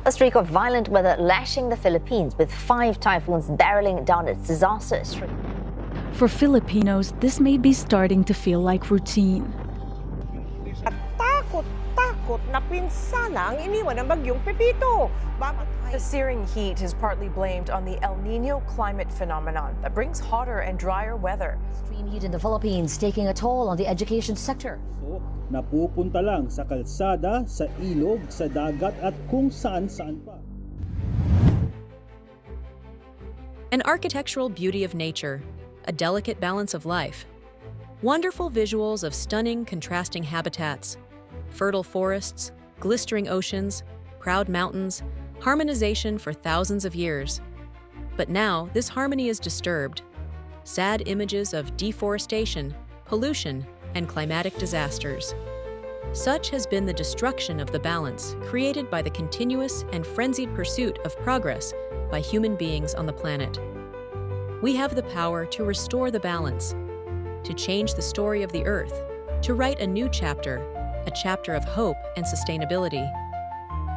A streak of violent weather lashing the Philippines, with 5 typhoons barreling down its disaster streak. For Filipinos, this may be starting to feel like routine. Takot na pinsala ang iniwan ng bagyong Pepito. The searing heat is partly blamed on the El Nino climate phenomenon that brings hotter and drier weather. Extreme heat in the Philippines taking a toll on the education sector. So, napupunta lang sa kalsada, sa ilog, sa dagat at kung saan-saan pa. An architectural beauty of nature, a delicate balance of life. Wonderful visuals of stunning, contrasting habitats, fertile forests, glistering oceans, proud mountains, harmonization for thousands of years. But now, this harmony is disturbed. Sad images of deforestation, pollution, and climatic disasters. Such has been the destruction of the balance created by the continuous and frenzied pursuit of progress by human beings on the planet. We have the power to restore the balance, to change the story of the Earth, to write a new chapter, a chapter of hope and sustainability.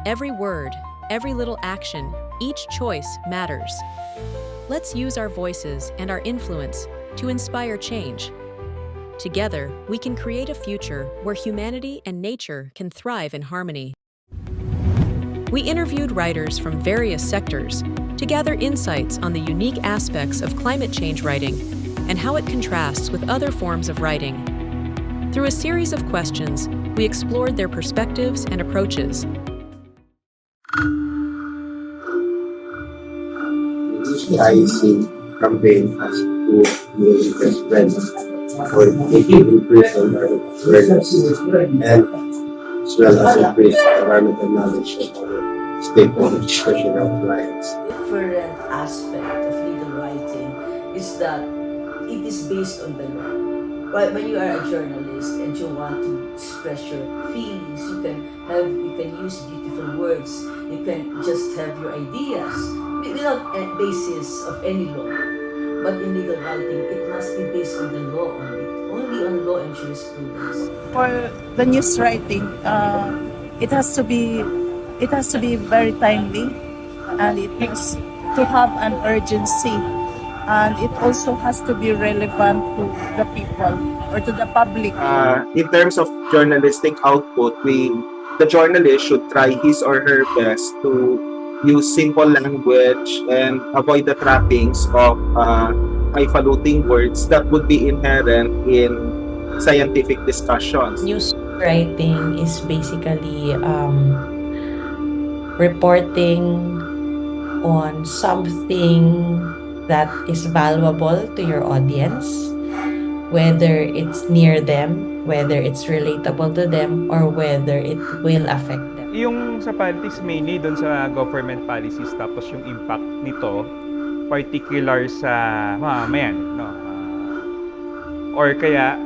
Every word, every little action, each choice matters. Let's use our voices and our influence to inspire change. Together, we can create a future where humanity and nature can thrive in harmony. We interviewed writers from various sectors to gather insights on the unique aspects of climate change writing and how it contrasts with other forms of writing. Through a series of questions, we explored their perspectives and approaches. I see campaign as to music as friends for making increase environmental awareness and as well as increase environmental knowledge of our stakeholders, especially our clients. Different aspect of legal writing is that it is based on the law. But when you are a journalist and you want to express your feelings, you can use beautiful words. You can just have your ideas without a basis of any law. But in legal writing, it must be based on the law only on law and jurisprudence. For the news writing, it has to be very timely, and it has to have an urgency, and it also has to be relevant to the people or to the public. In terms of journalistic output, the journalist should try his or her best to use simple language and avoid the trappings of highfalutin words that would be inherent in scientific discussions. News writing is basically reporting on something that is valuable to your audience, whether it's near them, whether it's relatable to them, or whether it will affect them. Yung sa politics mainly doon sa government policies, tapos yung impact nito particular sa mamamayan, no? Or kaya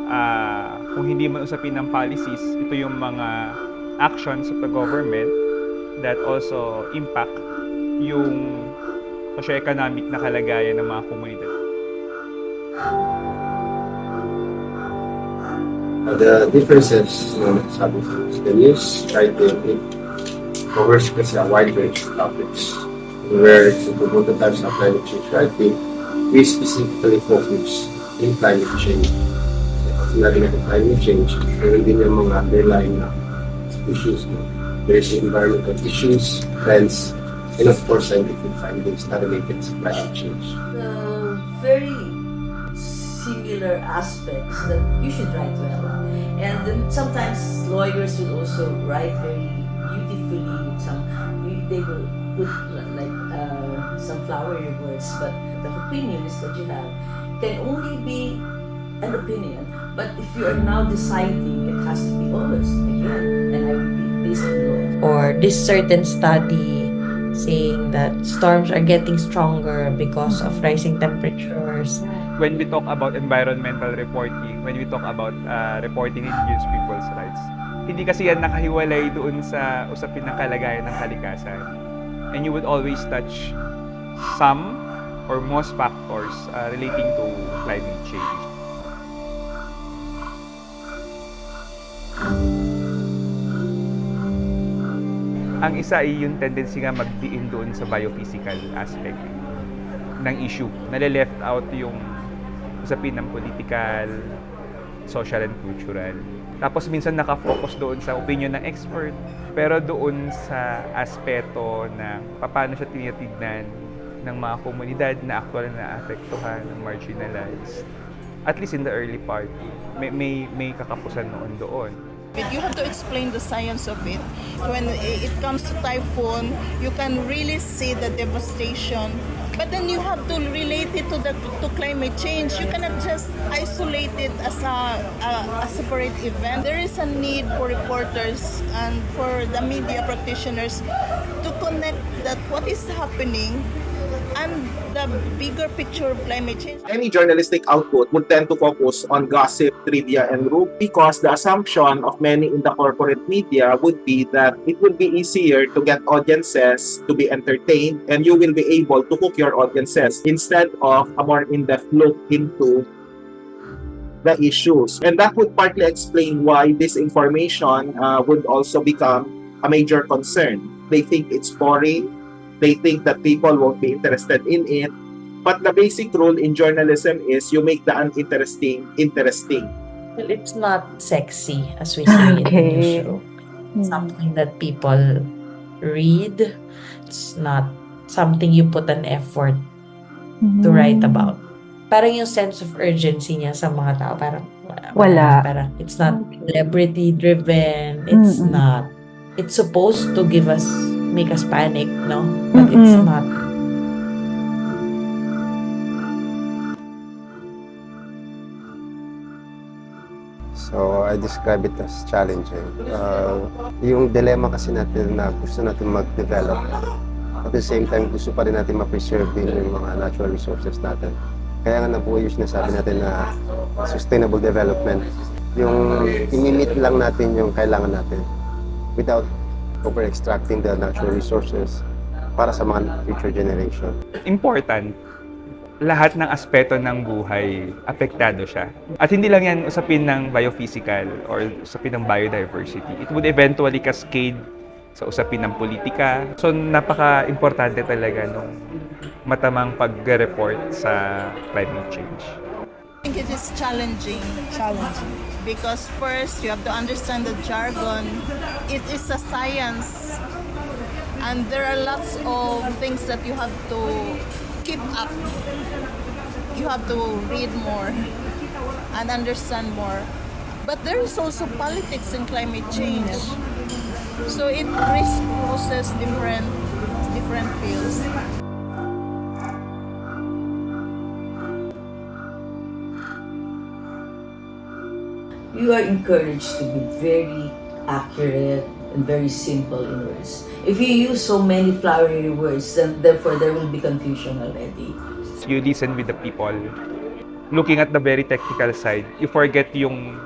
kung hindi man usapin ng policies, ito yung mga actions of the government that also impact yung socio-economic na kalagayan ng mga komunidad. The differences, sabi ko, the news writing, it covers kasi a wide range of topics. Where sa pupunta tayo sa climate change writing, we specifically focus in climate change. Kasi sinabi natin climate change, meron din yung mga underlying na issues. There's environmental issues, trends, and of course scientific findings na related to climate change. Very similar aspects that you should write well. And then sometimes lawyers will also write very beautifully with they will put like some flowery words, but the opinions that you have can only be an opinion. But if you are now deciding, it has to be honest again, and I would be based on law. Or this certain study saying that storms are getting stronger because of rising temperatures. When we talk about environmental reporting, when we talk about reporting it against people's rights, hindi kasi yan nakahiwalay doon sa usapin ng kalagayan ng kalikasan. And you would always touch some or most factors relating to climate change. Ang isa ay yung tendency nga magdiin doon sa biophysical aspect ng issue. Nale-left out yung usapin ng political, social and cultural. Tapos minsan nakafocus doon sa opinion ng expert, pero doon sa aspeto na paano siya tinitignan ng mga komunidad na actual na naapektuhan, ng marginalized. At least in the early part, may kakapusan noon doon. But you have to explain the science of it. When it comes to typhoon, you can really see the devastation. But then you have to relate it to climate change. You cannot just isolate it as a separate event. There is a need for reporters and for the media practitioners to connect that what is happening and the bigger picture of climate change. Any journalistic output would tend to focus on gossip, trivia, and rope because the assumption of many in the corporate media would be that it would be easier to get audiences to be entertained and you will be able to hook your audiences instead of a more in-depth look into the issues. And that would partly explain why disinformation would also become a major concern. They think it's boring. They think that people won't be interested in it. But the basic rule in journalism is you make the uninteresting interesting. Well, it's not sexy as we say in the newsroom. It's something that people read. It's not something you put an effort to write about. Parang yung sense of urgency niya sa mga tao, parang wala. Parang it's not celebrity driven. It's not. It's supposed to make us panic, no? But it's not. So, I describe it as challenging. Yung dilemma kasi natin na gusto natin mag-develop. At the same time, gusto pa rin natin ma-preserve din yung mga natural resources natin. Kaya nga nabuo yung sinasabi natin na sustainable development. Yung i-meet lang natin yung kailangan natin without over-extracting the natural resources para sa mga future generation. Important, lahat ng aspeto ng buhay, apektado siya. At hindi lang yan usapin ng biophysical or usapin ng biodiversity. It would eventually cascade sa usapin ng politika. So, napaka-importante talaga nung matamang pag-report sa climate change. I think it is challenging because first you have to understand the jargon. It is a science and there are lots of things that you have to keep up. You have to read more and understand more. But there is also politics in climate change. So it crisscrosses different fields. You are encouraged to be very accurate and very simple in words. If you use so many flowery words, then therefore there will be confusion already. You listen with the people. Looking at the very technical side, you forget yung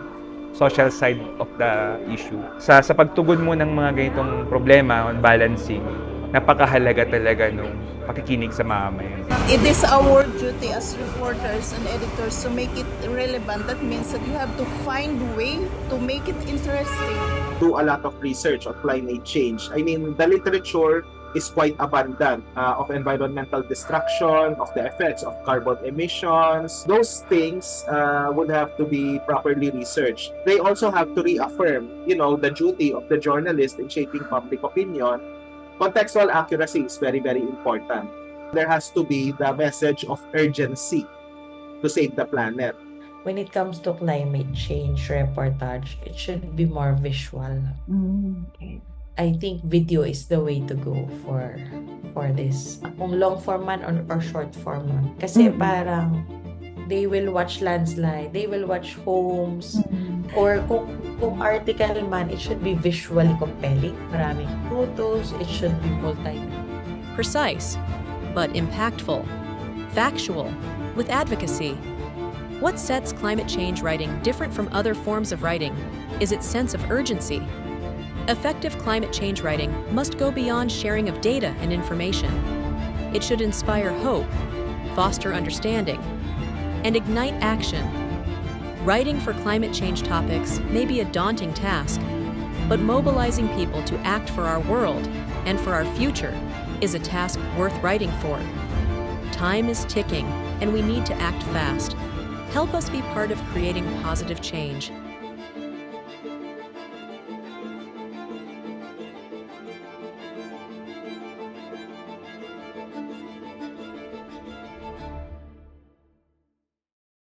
social side of the issue. Sa pagtugon mo ng mga ganitong problema on balancing, napakahalaga talaga nung pakikinig sa mamamayan. It is our duty as reporters and editors to make it relevant. That means that you have to find a way to make it interesting. Do a lot of research on climate change. I mean, the literature is quite abundant of environmental destruction, of the effects of carbon emissions. Those things would have to be properly researched. They also have to reaffirm, the duty of the journalist in shaping public opinion. Contextual accuracy is very, very important. There has to be the message of urgency to save the planet. When it comes to climate change reportage, it should be more visual. Okay. I think video is the way to go for this. Kung long form man or short form man. Kasi parang they will watch landslide, they will watch homes, or kung article man, it should be visually compelling. Maraming photos, it should be multi-media. Precise, but impactful. Factual, with advocacy. What sets climate change writing different from other forms of writing is its sense of urgency. Effective climate change writing must go beyond sharing of data and information. It should inspire hope, foster understanding, and ignite action. Writing for climate change topics may be a daunting task, but mobilizing people to act for our world and for our future is a task worth writing for. Time is ticking, and we need to act fast. Help us be part of creating positive change.